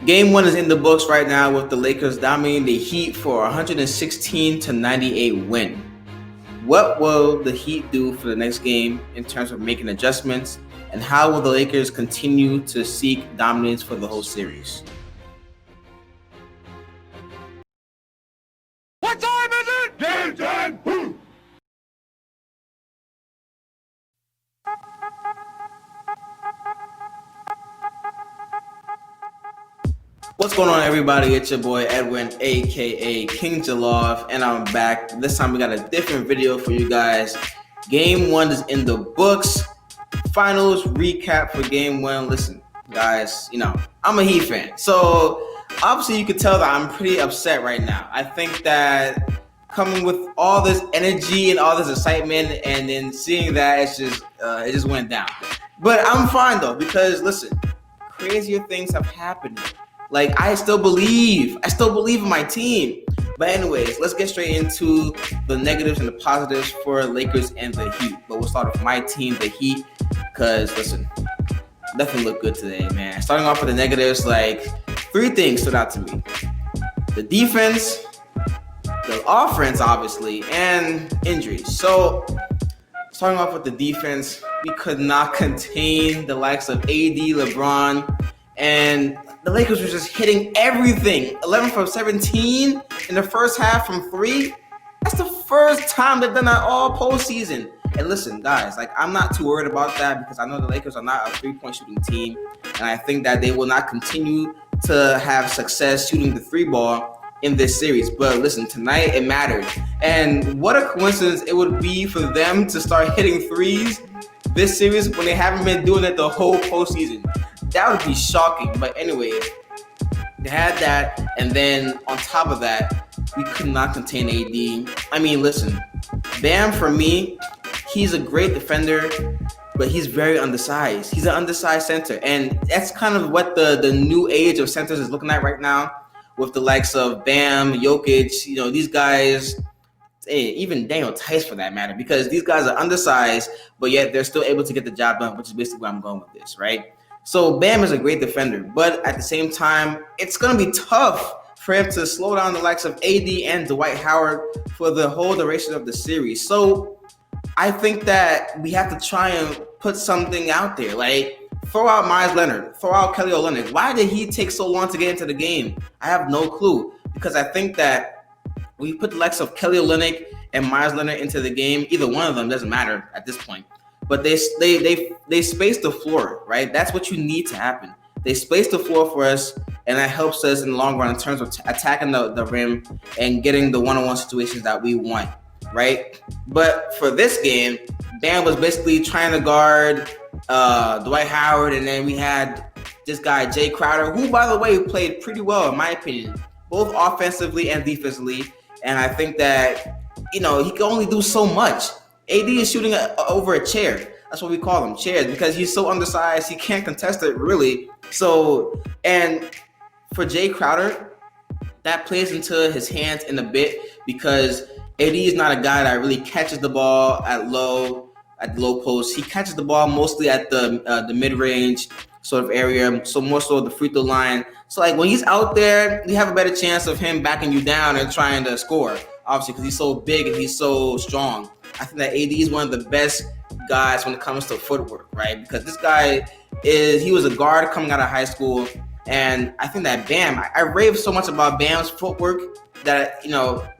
Game one is in the books right now with the Lakers dominating the Heat for 116-98 win. What will the Heat do for the next game in terms of making adjustments, and how will the Lakers continue to seek dominance for the whole series? What time is it? Game time! Woo! What's going on, everybody? It's your boy Edwin, aka King Jalov, and I'm back. This time we got a different video for you guys. Game one is in the books. Finals recap for game one. Listen, guys, I'm a Heat fan, so obviously you can tell that I'm pretty upset right now. I think that coming with all this energy and all this excitement, and then seeing that it just went down. But I'm fine though, because listen, crazier things have happened. Like, I still believe in my team. But anyways, let's get straight into the negatives and the positives for Lakers and the Heat. But we'll start with my team, the Heat, because listen, nothing looked good today, man. Starting off with the negatives, like, three things stood out to me: the defense, the offense, obviously, and injuries. So starting off with the defense, we could not contain the likes of AD, LeBron, and the Lakers were just hitting everything. 11 from 17 in the first half from three. That's the first time they've done that all postseason. And listen, guys, like, I'm not too worried about that, because I know the Lakers are not a three-point shooting team, and I think that they will not continue to have success shooting the three ball in this series. But listen, tonight it mattered. And what a coincidence it would be for them to start hitting threes this series when they haven't been doing it the whole postseason. That would be shocking. But anyway, they had that, and then on top of that, we could not contain AD. I mean, listen, Bam, for me, he's a great defender, but he's very undersized. He's an undersized center, and that's kind of what the new age of centers is looking at right now, with the likes of Bam, Jokic, these guys, even Daniel Tice for that matter, because these guys are undersized, but yet they're still able to get the job done, which is basically where I'm going with this, right? So Bam is a great defender, but at the same time, it's going to be tough for him to slow down the likes of AD and Dwight Howard for the whole duration of the series. So I think that we have to try and put something out there, like throw out Myles Leonard, throw out Kelly Olynyk. Why did he take so long to get into the game? I have no clue, because I think that when you put the likes of Kelly Olynyk and Myles Leonard into the game, either one of them doesn't matter at this point. But they space the floor, right? That's what you need to happen. They space the floor for us, and that helps us in the long run in terms of attacking the rim and getting the one-on-one situations that we want, right? But for this game, Bam was basically trying to guard Dwight Howard, and then we had this guy, Jay Crowder, who, by the way, played pretty well, in my opinion, both offensively and defensively. And I think that, he can only do so much. AD is shooting over a chair. That's what we call them, chairs, because he's so undersized, he can't contest it really. So, and for Jay Crowder, that plays into his hands in a bit, because AD is not a guy that really catches the ball at the low post. He catches the ball mostly at the mid-range sort of area, so more so the free throw line. So like when he's out there, you have a better chance of him backing you down and trying to score, obviously, because he's so big and he's so strong. I think that AD is one of the best guys when it comes to footwork, right? Because this guy he was a guard coming out of high school, and I think that Bam, I rave so much about Bam's footwork that,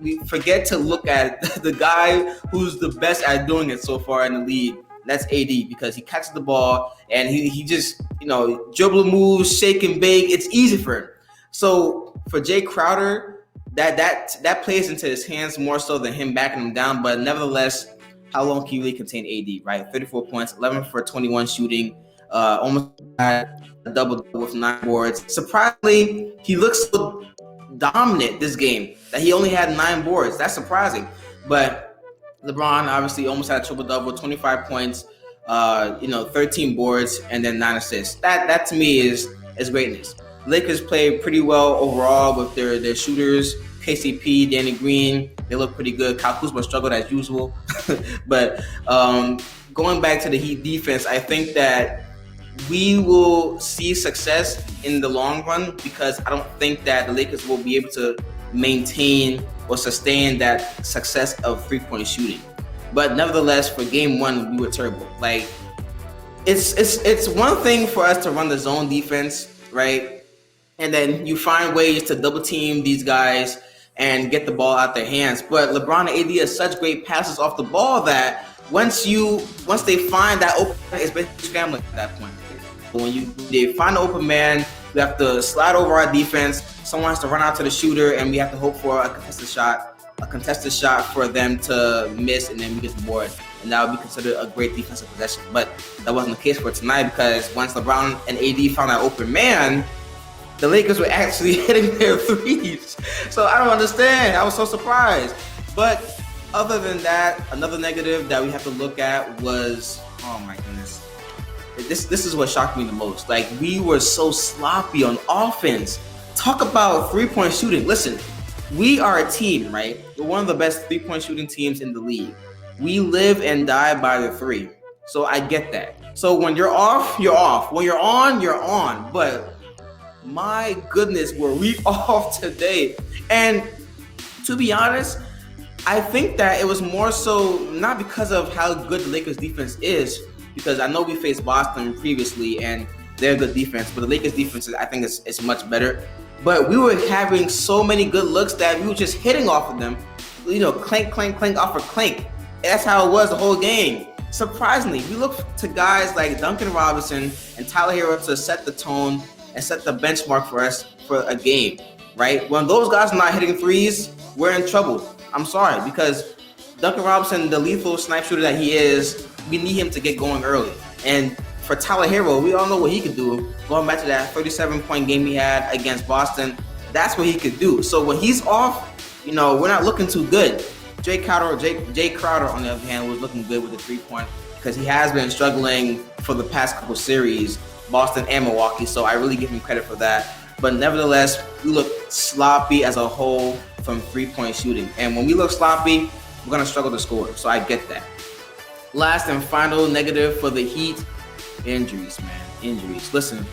we forget to look at the guy who's the best at doing it so far in the league. That's AD, because he catches the ball and he just, dribble moves, shake and bake. It's easy for him. So for Jay Crowder, that plays into his hands more so than him backing him down. But nevertheless, how long can you really contain AD, right? 34 points, 11 for 21 shooting, almost had a double with 9 boards. Surprisingly, he looks so dominant this game that he only had 9 boards. That's surprising. But LeBron obviously almost had a triple-double, 25 points, 13 boards, and then 9 assists. That to me is greatness. Lakers played pretty well overall with their shooters. KCP, Danny Green, they look pretty good. Kyle Kuzma struggled as usual. But going back to the Heat defense, I think that we will see success in the long run because I don't think that the Lakers will be able to maintain or sustain that success of 3-point shooting. But nevertheless, for game one, we were terrible. Like it's one thing for us to run the zone defense, right? And then you find ways to double team these guys and get the ball out their hands. But LeBron and AD are such great passes off the ball that once they find that open, it's basically scrambling at that point. When they find the open man, we have to slide over our defense. Someone has to run out to the shooter, and we have to hope for a contested shot for them to miss, and then we get the board. And that would be considered a great defensive possession. But that wasn't the case for tonight because once LeBron and AD found that open man, the Lakers were actually hitting their threes. So I don't understand. I was so surprised. But other than that, another negative that we have to look at was, oh my goodness. This is what shocked me the most. Like, we were so sloppy on offense. Talk about 3-point shooting. Listen, we are a team, right? We're one of the best 3-point shooting teams in the league. We live and die by the three. So I get that. So when you're off, you're off. When you're on. But my goodness, were we off today? And to be honest, I think that it was more so not because of how good the Lakers defense is, because I know we faced Boston previously and they're good defense, but the Lakers defense I think is much better. But we were having so many good looks that we were just hitting off of them, clank, clank, clank off of clank. And that's how it was the whole game. Surprisingly, we look to guys like Duncan Robinson and Tyler Hero to set the tone and set the benchmark for us for a game, right? When those guys are not hitting threes, we're in trouble. I'm sorry, because Duncan Robinson, the lethal snipe shooter that he is, we need him to get going early. And for Tyler Hero, we all know what he could do. Going back to that 37-point game he had against Boston, that's what he could do. So when he's off, we're not looking too good. Jay Crowder, on the other hand, was looking good with the 3-point because he has been struggling for the past couple series, Boston and Milwaukee. So I really give him credit for that. But nevertheless, we look sloppy as a whole from 3-point shooting. And when we look sloppy, we're going to struggle to score. So I get that. Last and final negative for the Heat, injuries, man. Injuries. Listen,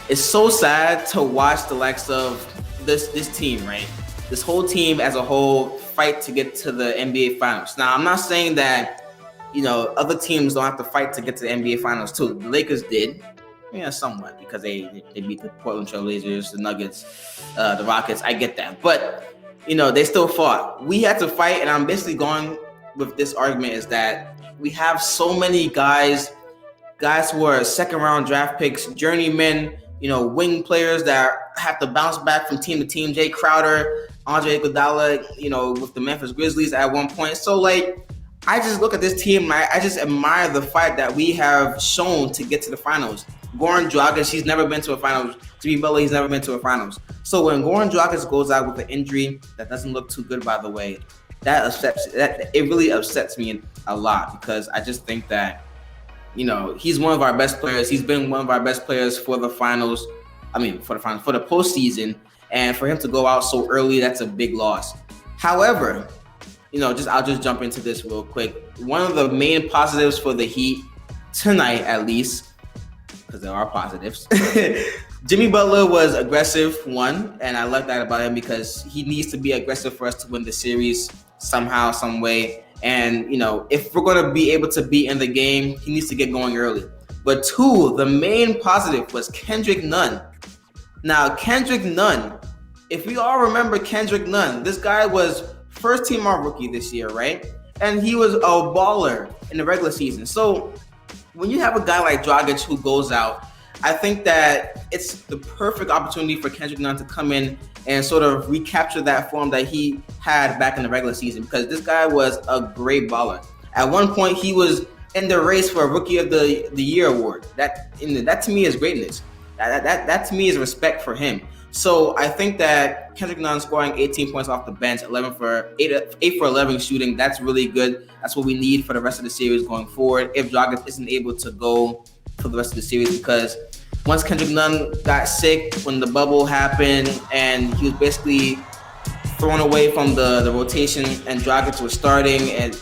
it's so sad to watch the likes of this team, right? This whole team as a whole fight to get to the NBA Finals. Now, I'm not saying that, other teams don't have to fight to get to the NBA Finals too. The Lakers did. Yeah, somewhat, because they beat the Portland Trail Blazers, the Nuggets, the Rockets. I get that. But, they still fought. We had to fight, and I'm basically going with this argument is that we have so many guys who are second-round draft picks, journeymen, wing players that have to bounce back from team to team. Jay Crowder, Andre Iguodala, with the Memphis Grizzlies at one point. So, I just look at this team, and I just admire the fight that we have shown to get to the finals. Goran Dragic, he's never been to a finals. Jimmy Butler, he's never been to a finals. So when Goran Dragic goes out with an injury that doesn't look too good, by the way, it really upsets me a lot because I just think that, he's one of our best players. He's been one of our best players for the finals. For the postseason, and for him to go out so early, that's a big loss. However, I'll just jump into this real quick. One of the main positives for the Heat tonight, at least, because there are positives. Jimmy Butler was aggressive, and I love that about him because he needs to be aggressive for us to win the series somehow, some way. And, if we're going to be able to be in the game, he needs to get going early. But two, the main positive was Kendrick Nunn. Now, Kendrick Nunn, if we all remember Kendrick Nunn, this guy was first team all rookie this year, right? And he was a baller in the regular season. So when you have a guy like Dragic who goes out, I think that it's the perfect opportunity for Kendrick Nunn to come in and sort of recapture that form that he had back in the regular season because this guy was a great baller. At one point, he was in the race for a Rookie of the Year award. That to me is greatness. That to me is respect for him. So I think that Kendrick Nunn scoring 18 points off the bench, 8 for 11 shooting, that's really good. That's what we need for the rest of the series going forward if Dragic isn't able to go for the rest of the series because once Kendrick Nunn got sick when the bubble happened and he was basically thrown away from the rotation and Dragic was starting and,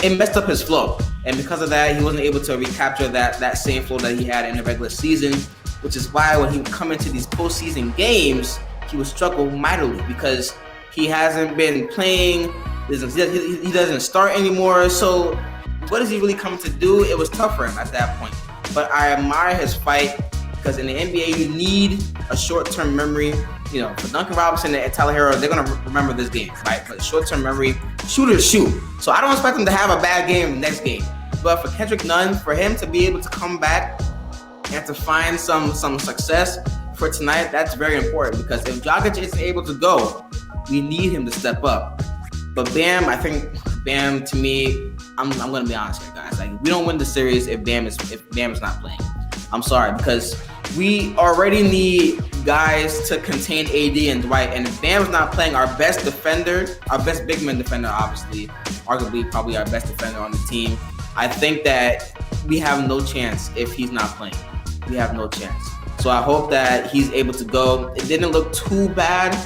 it messed up his flow. And because of that, he wasn't able to recapture that same flow that he had in the regular season, which is why when he would come into these postseason games, he would struggle mightily because he hasn't been playing. He doesn't start anymore. So what is he really coming to do? It was tough for him at that point. But I admire his fight because in the NBA, you need a short-term memory. For Duncan Robinson and Tyler Hero, they're going to remember this game, right? But short-term memory, shooters shoot. So I don't expect him to have a bad game next game. But for Kendrick Nunn, for him to be able to come back and to find some success for tonight, that's very important because if Dragic isn't able to go, we need him to step up. But Bam, I think Bam, to me, I'm going to be honest here, guys. Like, we don't win the series if Bam is not playing. I'm sorry, because we already need guys to contain AD and Dwight. And if Bam's not playing, our best defender, our best big man defender, obviously, arguably probably our best defender on the team, I think that we have no chance if he's not playing. We have no chance. So I hope that he's able to go. It didn't look too bad.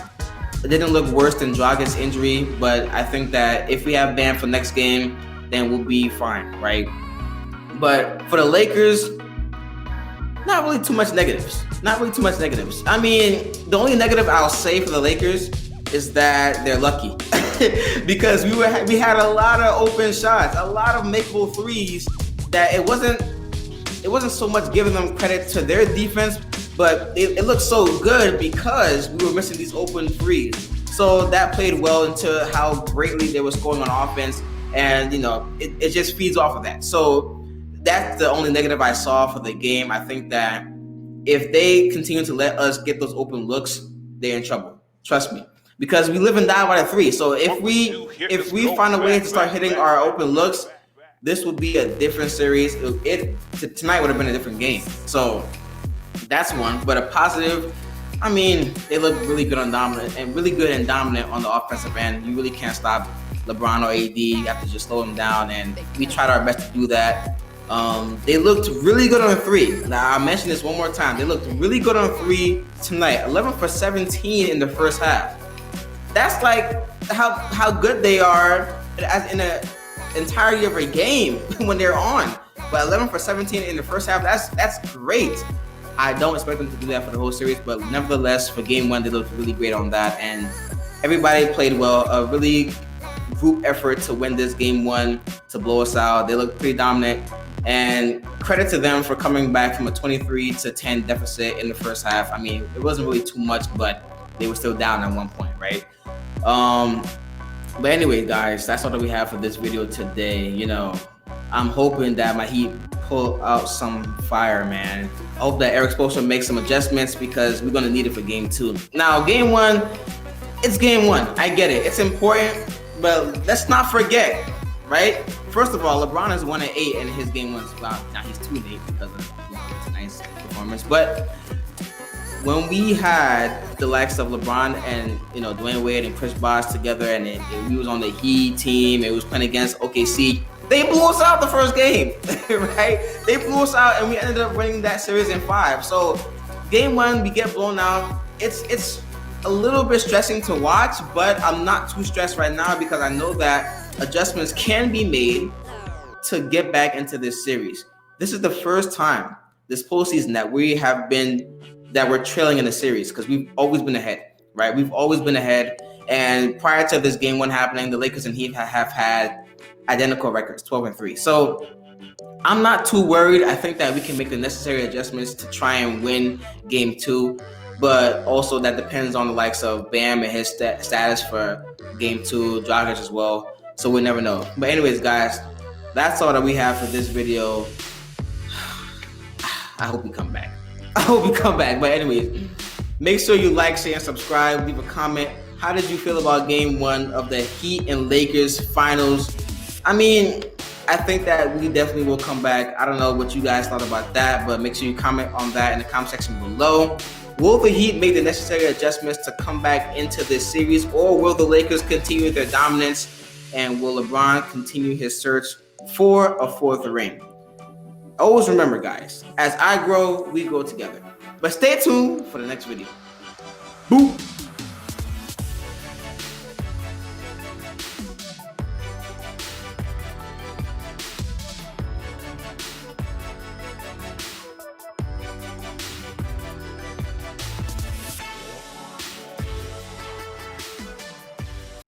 It didn't look worse than Dragic's injury, but I think that if we have Bam for next game, then we'll be fine, right? But for the Lakers, not really too much negatives. I mean, the only negative I'll say for the Lakers is that they're lucky because we had a lot of open shots, a lot of makeable threes that it wasn't so much giving them credit to their defense, but it looked so good because we were missing these open threes. So that played well into how greatly they were scoring on offense, and it just feeds off of that. So that's the only negative I saw for the game. I think that if they continue to let us get those open looks, they're in trouble. Trust me. Because we live and die by the three. So if we find a way to start hitting our open looks, this would be a different series. Tonight would have been a different game. So that's one. But a positive, I mean, they look really good and dominant on the offensive end. You really can't stop LeBron or AD. You have to just slow them down. And we tried our best to do that. They looked really good on three. Now, I'll mention this one more time. They looked really good on three tonight. 11 for 17 in the first half. That's like how good they are as in an entirety of a game when they're on. But 11 for 17 in the first half, that's great. I don't expect them to do that for the whole series, but nevertheless, for game one, they looked really great on that. And everybody played well. A really group effort to win this game one, to blow us out. They looked pretty dominant. And credit to them for coming back from a 23-10 deficit in the first half. I mean, it wasn't really too much, but they were still down at one point, right? But anyway, guys, that's all that we have for this video today. I'm hoping that my Heat pull out some fire, man. I hope that Eric Spoelstra makes some adjustments because we're going to need it for game two. Now, game one, it's game one. I get it. It's important, but let's not forget, right? First of all, LeBron is 1-8 and his game was now he's 2-8 because of tonight's performance. But when we had the likes of LeBron and Dwayne Wade and Chris Bosh together, and we was on the Heat team, it was playing against OKC. They blew us out the first game, right? They blew us out, and we ended up winning that series in 5. So game one, we get blown out. It's a little bit stressing to watch, but I'm not too stressed right now because I know that adjustments can be made to get back into this series. This is the first time this postseason that we're trailing in the series because we've always been ahead, right? We've always been ahead. And prior to this game one happening, the Lakers and Heat have had identical records, 12-3. So I'm not too worried. I think that we can make the necessary adjustments to try and win game two. But also that depends on the likes of Bam and his status for game two, Dragic as well. So we'll never know. But anyways, guys, that's all that we have for this video. I hope we come back. But anyways, make sure you like, share, and subscribe. Leave a comment. How did you feel about game one of the Heat and Lakers finals? I mean, I think that we definitely will come back. I don't know what you guys thought about that, but make sure you comment on that in the comment section below. Will the Heat make the necessary adjustments to come back into this series, or will the Lakers continue their dominance? And will LeBron continue his search for a fourth ring? Always remember, guys, as I grow, we grow together. But stay tuned for the next video. Boop!